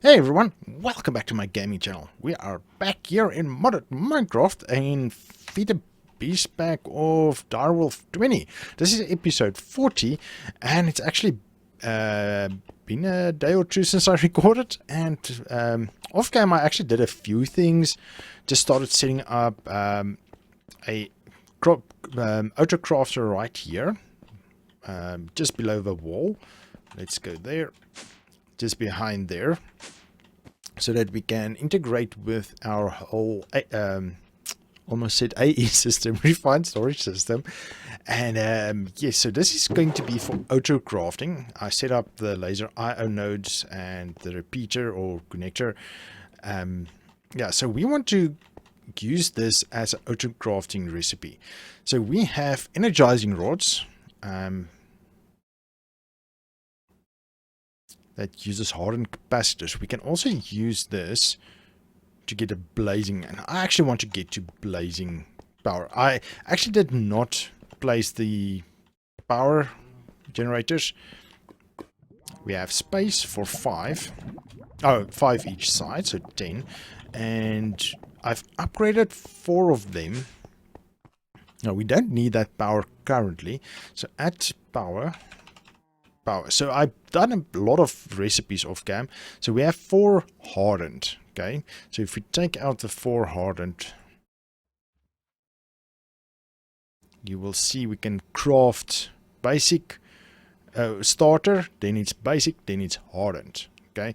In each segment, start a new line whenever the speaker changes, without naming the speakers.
Hey everyone, welcome back to my gaming channel. We are back here in modded Minecraft in the beast pack of DW20. This is episode 40 and it's actually been a day or two since I recorded, and off cam I actually did a few things. Just started setting up a auto crafter right here, just below the wall. Let's go there, just behind there, so that we can integrate with our whole almost said AE system, refined storage system. And yes, so this is going to be for auto crafting. I set up the laser IO nodes and the repeater or connector. Yeah, so we want to use this as an auto crafting recipe. So we have energizing rods that uses hardened capacitors. We can also use this to get a blazing, and I actually want to get to blazing power. I actually did not place the power generators. We have space for 5 each side, so 10, and I've upgraded 4 of them. Now we don't need that power currently, so add power. So I've done a lot of recipes off cam. So we have 4 hardened. Okay, so if we take out the 4 hardened, you will see we can craft basic starter, then it's basic, then it's hardened. Okay,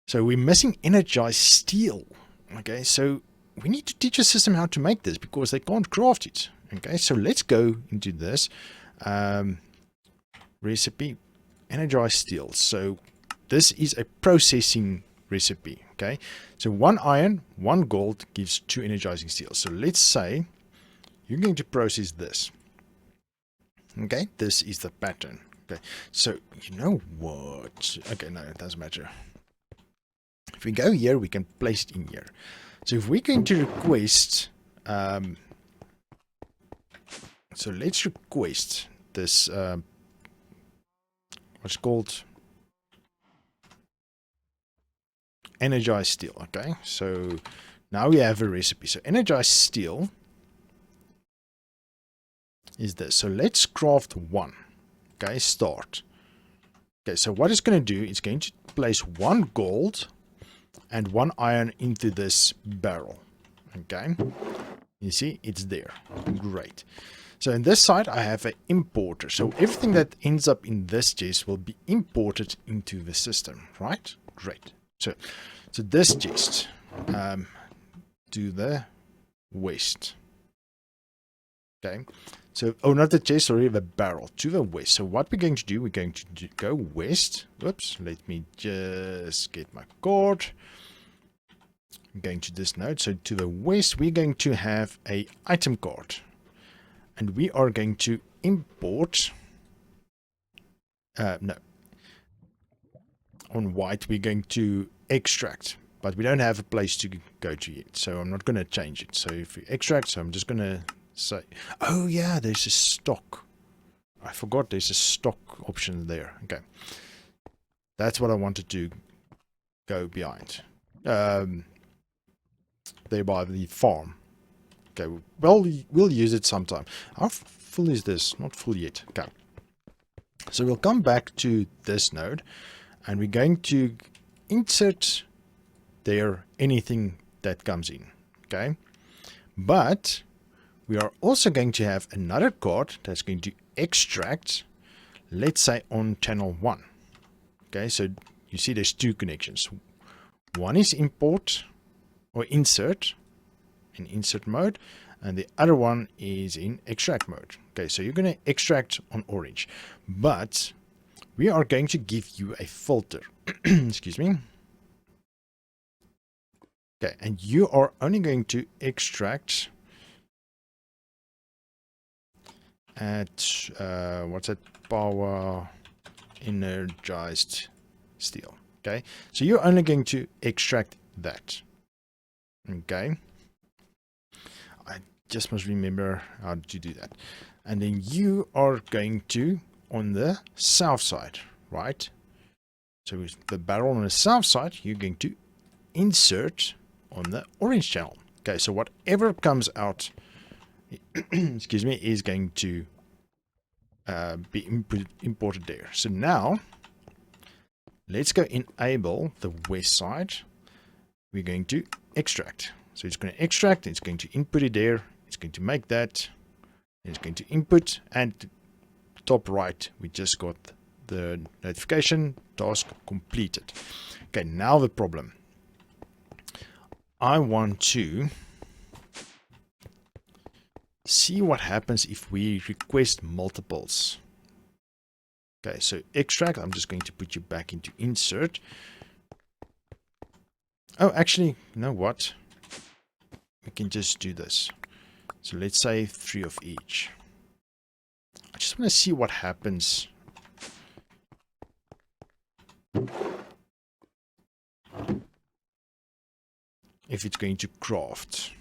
so we're missing energized steel. Okay, so we need to teach a system how to make this because they can't craft it. Okay, so let's go into this recipe, energized steel. So this is a processing recipe. Okay, so 1 iron, 1 gold gives 2 energizing steel. So let's say you're going to process this. Okay, this is the pattern. Okay, so you know what? Okay, no, it doesn't matter. If we go here, we can place it in here. So if we're going to request, so let's request this, what's called energized steel. Okay, so now we have a recipe. So energized steel is this. So let's craft 1. Okay, start. Okay, so what it's going to do, it's going to place 1 gold and 1 iron into this barrel. Okay, you see it's there. Great. So in this side I have an importer, so everything that ends up in this chest will be imported into the system, right? Great. So this chest, to the west. Okay, so, oh, not the chest, sorry, the barrel, to the west. So what we're going to do, we're going to go west. Whoops, let me just get my cord. I'm going to this node. So to the west, we're going to have a item card. And we are going to import, no, on white, we're going to extract. But we don't have a place to go to yet, so I'm not going to change it. So if we extract, so I'm just going to say, oh yeah, there's a stock. I forgot there's a stock option there. Okay, that's what I wanted to go behind. There by the farm. Okay, well, we'll use it sometime. How full is this? Not full yet. Okay, so we'll come back to this node, and we're going to insert there anything that comes in. Okay, but we are also going to have another card that's going to extract, let's say on channel 1. Okay, so you see there's 2 connections. One is import or insert in insert mode, and the other one is in extract mode. Okay, so you're going to extract on orange, but we are going to give you a filter. Excuse me. Okay, and you are only going to extract at what's that, Powah energized steel. Okay, so you're only going to extract that. Okay, I just must remember how to do that. And then you are going to, on the south side, right? So with the barrel on the south side, you're going to insert on the orange channel. Okay, so whatever comes out, excuse me, is going to be imported there. So now, let's go enable the west side. We're going to extract. So it's going to extract, it's going to input it there, it's going to make that, it's going to input, and top right, we just got the notification, task completed. Okay, now the problem. I want to see what happens if we request multiples. Okay, so extract, I'm just going to put you back into insert. Oh, actually, you know what? We can just do this. So let's say 3 of each. I just want to see what happens. If it's going to craft.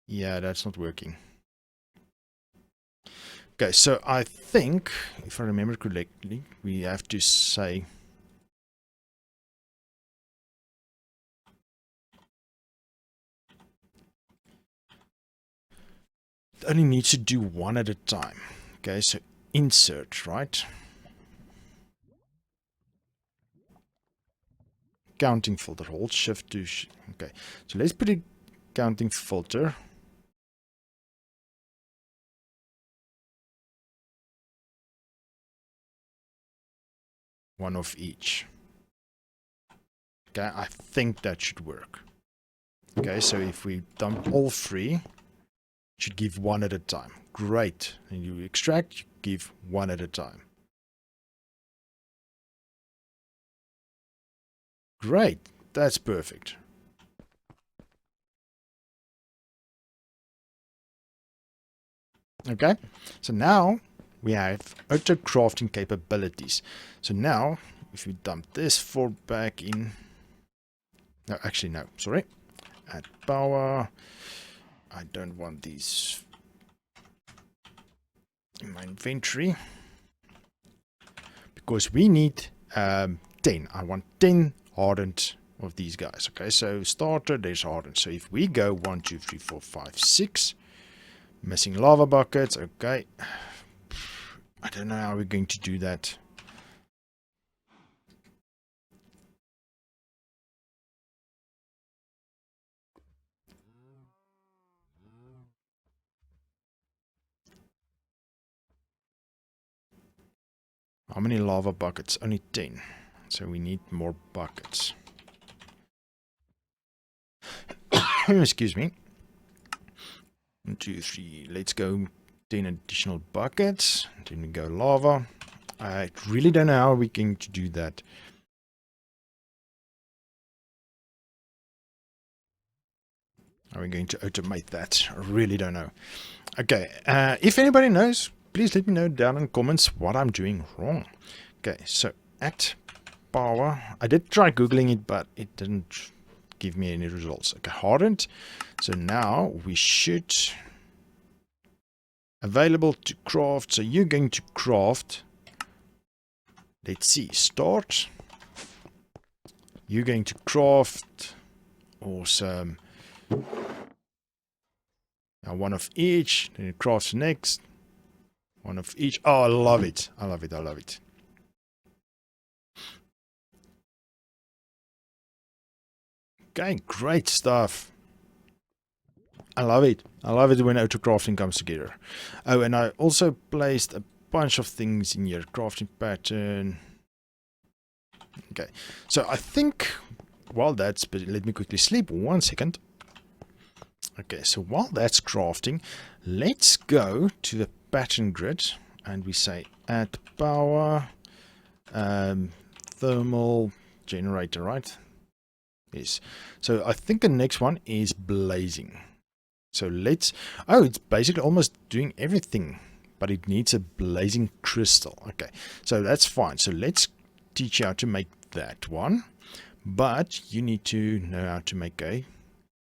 Yeah, that's not working. Okay, so I think, if I remember correctly, we have to say it only needs to do one at a time. Okay, so insert, right? Counting filter, hold shift to okay. So let's put a counting filter. One of each. Okay, I think that should work. Okay, so if we dump all 3, it should give one at a time. Great. And you extract, you give one at a time. Great. That's perfect. Okay, so now we have auto crafting capabilities. So now, if we dump this 4 back in, no, actually no, sorry, add Powah. I don't want these in my inventory because we need 10. I want 10 hardened of these guys. Okay, so starter, there's hardened. So if we go 1, 2, 3, 4, 5, 6. Missing lava buckets, okay. I don't know how we're going to do that. How many lava buckets? Only 10. So we need more buckets. Excuse me. 1, 2, 3. Let's go 10 additional buckets. Then we go lava. I really don't know how we're going to do that. How are we going to automate that? I really don't know. Okay, if anybody knows, please let me know down in the comments what I'm doing wrong. Okay, so at Powah, I did try Googling it, but it didn't give me any results. Okay, hardened. So now we should available to craft. So you're going to craft. Let's see, start. You're going to craft. Awesome. Now one of each, then it crafts next. One of each. Oh, I love it. I love it. I love it. Okay, great stuff. I love it. I love it when auto crafting comes together. Oh, and I also placed a bunch of things in here. Crafting pattern. Okay, so I think while that's, let me quickly sleep 1 second. Okay, so while that's crafting, let's go to the pattern grid and we say add Powah, thermal generator, right? Yes. So I think the next one is blazing. So let's, oh, it's basically almost doing everything, but it needs a blazing crystal. Okay, so that's fine. So let's teach you how to make that one, but you need to know how to make a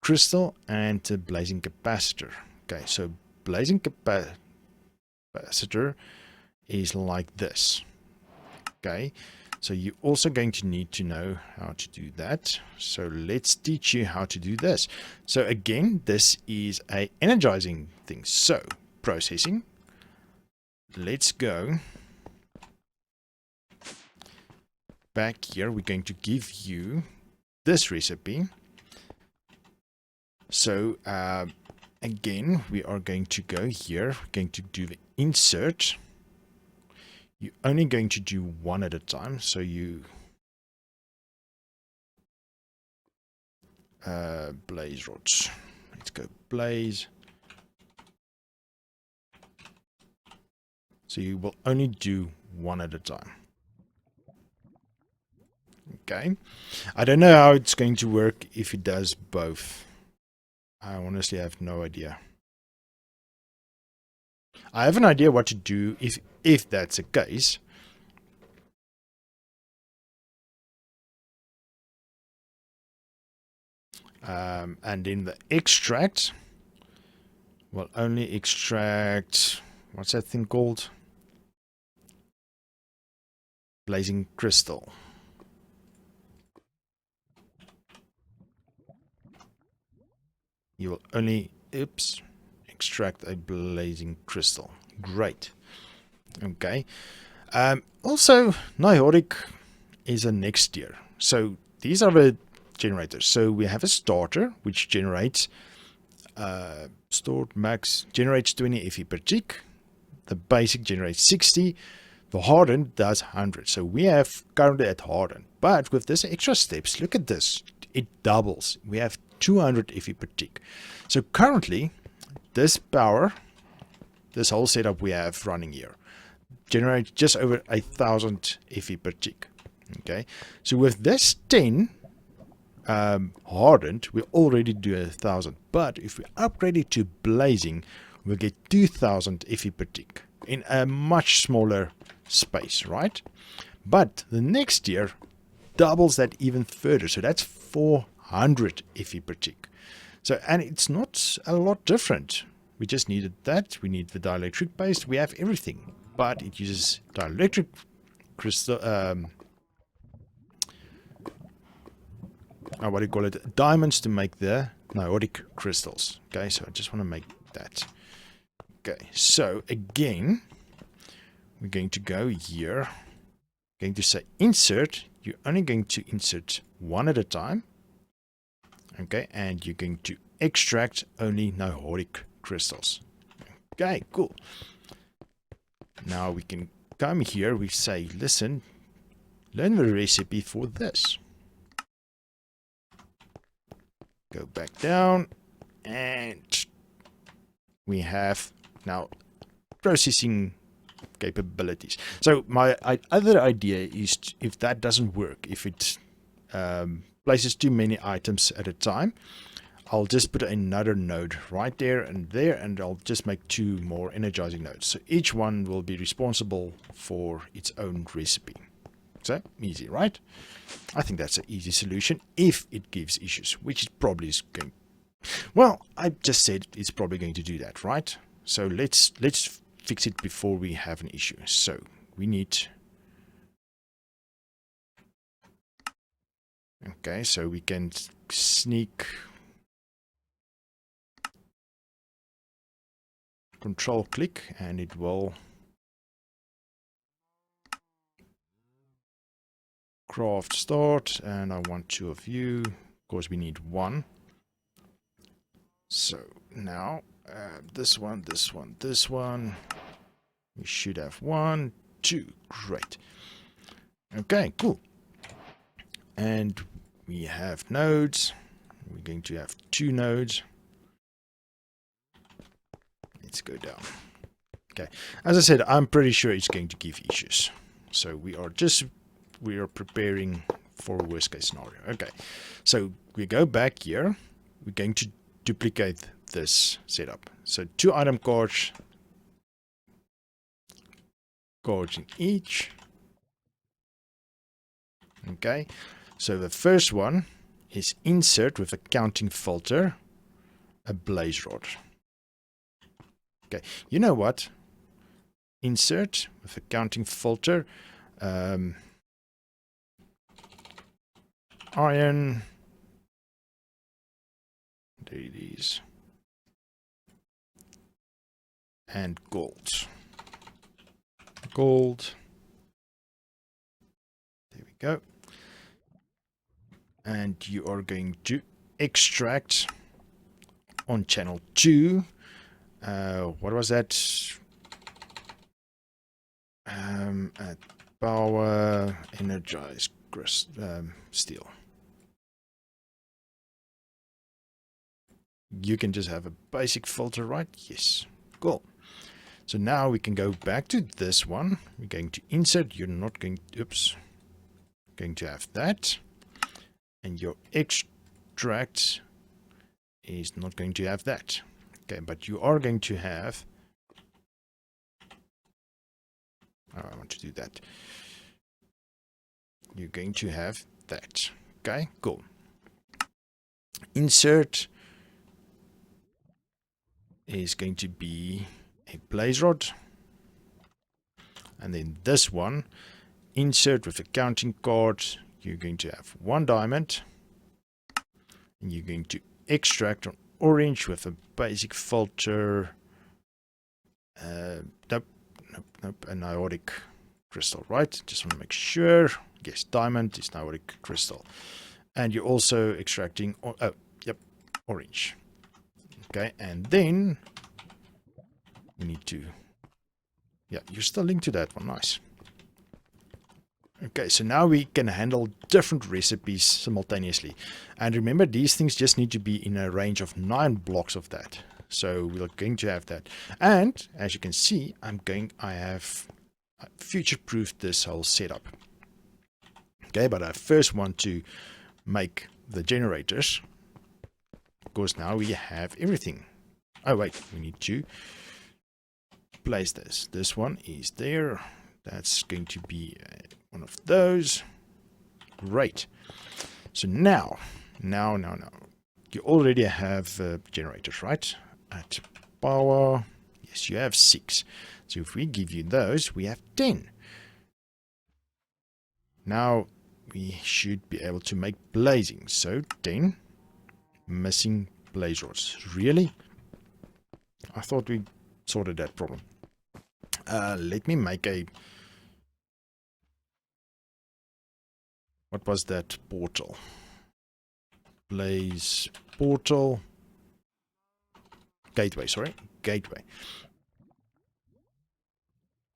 crystal and a blazing capacitor. Okay, so blazing capacitor is like this. Okay, so you're also going to need to know how to do that. So let's teach you how to do this. So again, this is a energizing thing. So processing. Let's go back here. We're going to give you this recipe. So again, we are going to go here. We're going to do the insert. You're only going to do one at a time. So you blaze rods. Let's go blaze. So you will only do one at a time. Okay. I don't know how it's going to work if it does both. I honestly have no idea. I have an idea what to do if that's the case. And in the extract, we'll only extract, what's that thing called? Blazing crystal. You will only, extract a blazing crystal. Great. Okay. Also, Nihoric is a next tier. So these are the generators. So we have a starter which generates stored max generates 20 Fe per tick. The basic generates 60. The hardened does 100. So we have currently at hardened. But with this extra steps, look at this. It doubles. We have 200 Fe per tick. So currently, this power, this whole setup we have running here, generates just over 1,000 Fe per tick. Okay. So with this 10 hardened, we already do 1,000. But if we upgrade it to blazing, we'll get 2,000 Fe per tick in a much smaller space, right? But the next tier doubles that even further. So that's 400 Fe per tick. So, and it's not a lot different. We just needed that. We need the dielectric paste. We have everything, but it uses dielectric crystal, what do you call it? Diamonds to make the Nihoric crystals. Okay, so I just want to make that. Okay, so again, we're going to go here. Going to say insert. You're only going to insert one at a time. Okay, and you're going to extract only Nihoric crystals. Okay, cool. Now we can come here. We say, listen, learn the recipe for this. Go back down, and we have now processing capabilities. So my other idea is if that doesn't work, if it places too many items at a time, I'll just put another node right there, and I'll just make 2 more energizing nodes. So each one will be responsible for its own recipe. So easy, right? I think that's an easy solution if it gives issues, which it probably is going. Well, I just said it's probably going to do that, right? So let's fix it before we have an issue. So we need. Okay, so we can sneak control click and it will craft start, and I want 2 of you. Of course, we need 1. So now this one, this one, this one. We should have 1, 2. Great. Okay, cool. And we have nodes. We're going to have 2 nodes. Let's go down. Okay. As I said, I'm pretty sure it's going to give issues. So we are preparing for a worst case scenario. Okay. So we go back here. We're going to duplicate this setup. So 2 item cards in each. Okay. So the first one is insert with a counting filter a blaze rod. Okay, you know what? Insert with a counting filter iron. There it is. And gold. Gold. There we go. And you are going to extract on channel 2. What was that? At Powah energized steel. You can just have a basic filter, right? Yes. Cool. So now we can go back to this one. We're going to insert. You're not going, oops, going to have that. And your extract is not going to have that. Okay, but you are going to have, oh, I want to do that. You're going to have that. Okay, cool. Insert is going to be a blaze rod. And then this one, insert with a counting card, you're going to have 1 diamond. And you're going to extract on orange with a basic filter. Nope, an iodic crystal, right? Just want to make sure. Yes, diamond is an iodic crystal. And you're also extracting, oh, yep, orange. Okay, and then we need to, yeah, you're still linked to that one. Nice. Okay, so now we can handle different recipes simultaneously. And remember, these things just need to be in a range of 9 blocks of that. So we're going to have that. And as you can see, I have future-proofed this whole setup. Okay, but I first want to make the generators. Of course, now we have everything. Oh, wait, we need to place this. This one is there. That's going to be one of those. Great. So now, you already have generators, right? At Powah, yes, you have 6. So if we give you those, we have 10. Now we should be able to make blazing. So 10 missing blaze rods. Really? I thought we sorted that problem. Let me make a... What was that portal? Blaze portal. Gateway, sorry. Gateway.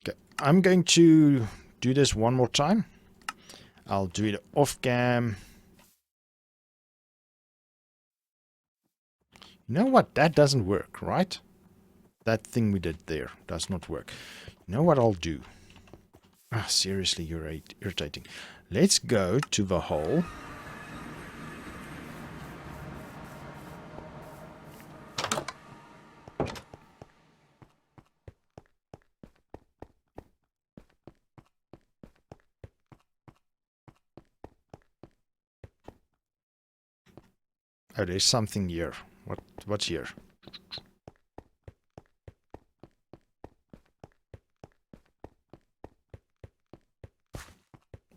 Okay, I'm going to do this one more time. I'll do it off cam. You know what? That doesn't work, right? That thing we did there does not work. You know what I'll do? Ah, seriously, you're irritating. Let's go to the hole. Oh, there's something here. What's here?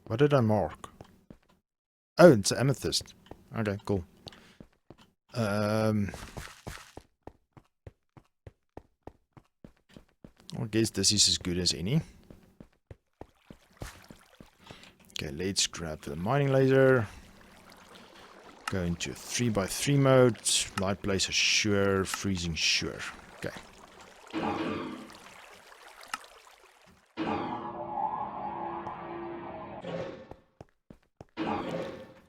What did I mark? Oh, it's amethyst. Okay, cool. I guess this is as good as any. Okay, let's grab the mining laser. Go into 3x3 mode. Light blazer sure, freezing sure. Okay.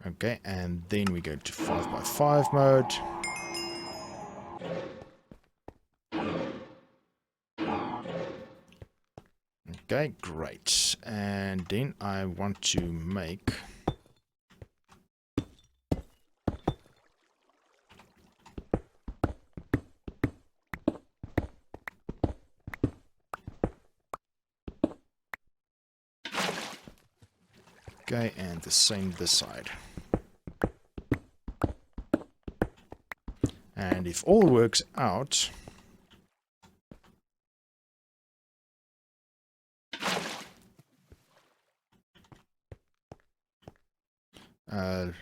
Okay, and then we go to 5x5 mode. Okay, great. And then I want to make... Okay, and the same this side. And if all works out,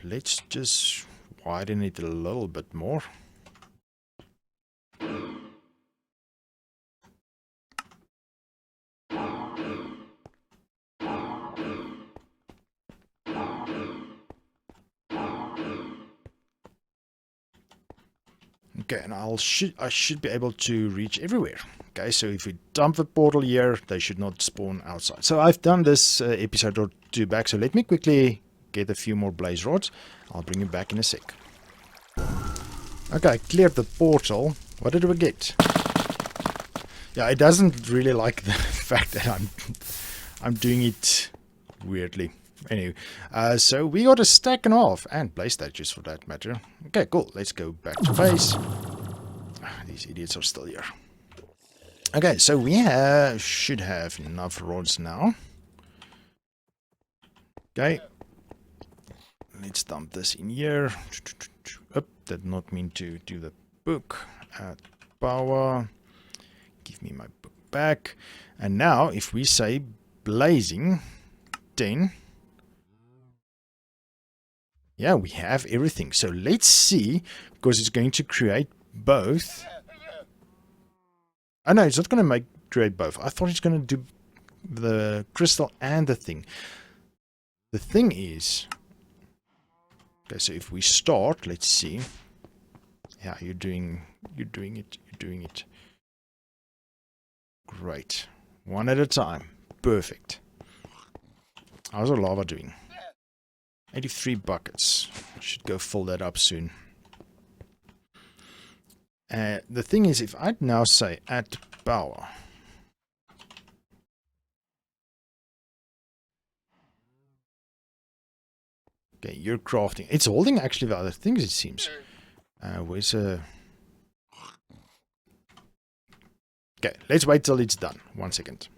let's just widen it a little bit more. Okay, and I should be able to reach everywhere. Okay, so if we dump the portal here, they should not spawn outside. So I've done this episode or two back, so let me quickly get a few more blaze rods. I'll bring you back in a sec. Okay, I cleared the portal. What did we get? Yeah, it doesn't really like the fact that I'm doing it weirdly. Anyway, so we got a stack and a half, and blaze statues for that matter. Okay, cool. Let's go back to base. These idiots are still here. Okay, so we should have enough rods now. Okay. Let's dump this in here. Oh, did not mean to do the book. Powah. Give me my book back. And now, if we say blazing 10... yeah, we have everything. So let's see, because it's going to create both. Oh no, it's not going to create both. I thought it's going to do the crystal and the thing. The thing is, okay, so if we start, let's see. Yeah, you're doing it. Great. One at a time. Perfect. How's our lava doing? 83 buckets. Should go fill that up soon. The thing is, if I now say add Powah, okay, you're crafting. It's holding actually the other things, it seems. Where's a... okay, let's wait till it's done. 1 second.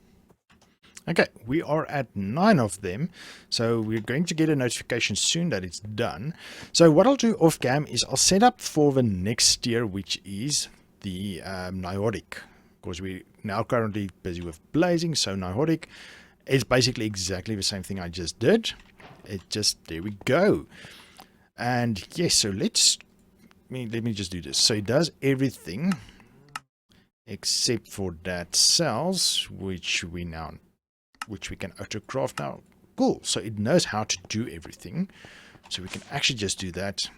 Okay, we are at 9 of them, so we're going to get a notification soon that it's done. So what I'll do off cam is I'll set up for the next tier, which is the Niotic, because we're now currently busy with blazing. So Niotic is basically exactly the same thing I just did. It just, there we go. And yes, so let me just do this. So it does everything except for that cells, which we can autocraft now. Cool. So it knows how to do everything. So we can actually just do that.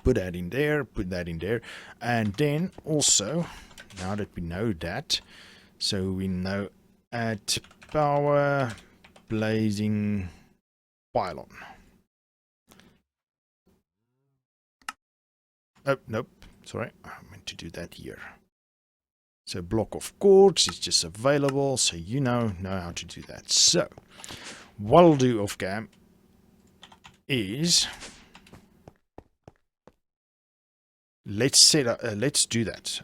Put that in there. Put that in there. And then also, now that we know that, so we know at Powah blazing pylon. Oh, nope. Sorry. I meant to do that here. So block of quartz is just available, so you know how to do that. So what I'll do off cam is let's do that.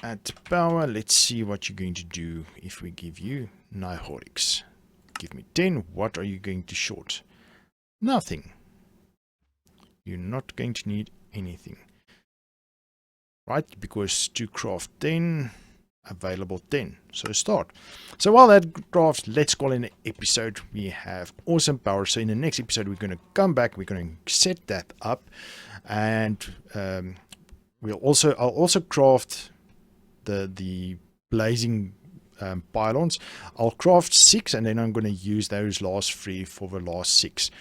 At Powah, let's see what you're going to do if we give you Niotics. Give me 10. What are you going to short? Nothing. You're not going to need anything. Right, because to craft 10, available 10. So start. So while that crafts, let's call in an episode. We have awesome power. So in the next episode, we're going to come back. We're going to set that up, and I'll also craft the blazing pylons. I'll craft 6, and then I'm going to use those last 3 for the last 6.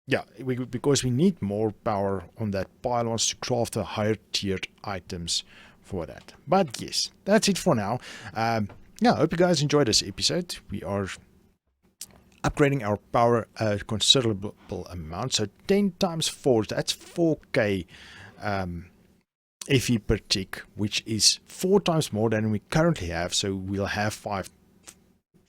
Yeah, because we need more power on that pylons to craft the higher tiered items for that. But yes, that's it for now. Yeah, I hope you guys enjoyed this episode. We are upgrading our power a considerable amount. So 10 times 4, that's 4k FE per tick, which is 4 times more than we currently have. So we'll have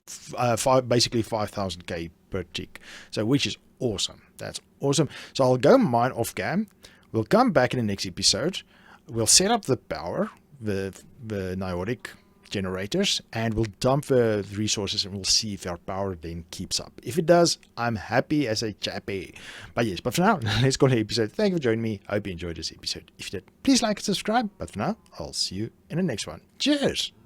basically 5,000k per tick. So which is awesome. That's awesome. So I'll go mine off cam. We'll come back in the next episode. We'll set up the power, the Niotic generators, and we'll dump the resources and we'll see if our power then keeps up. If it does, I'm happy as a chappy. But yes, but for now, let's call it an episode. Thank you for joining me. I hope you enjoyed this episode. If you did, please like and subscribe. But for now, I'll see you in the next one. Cheers!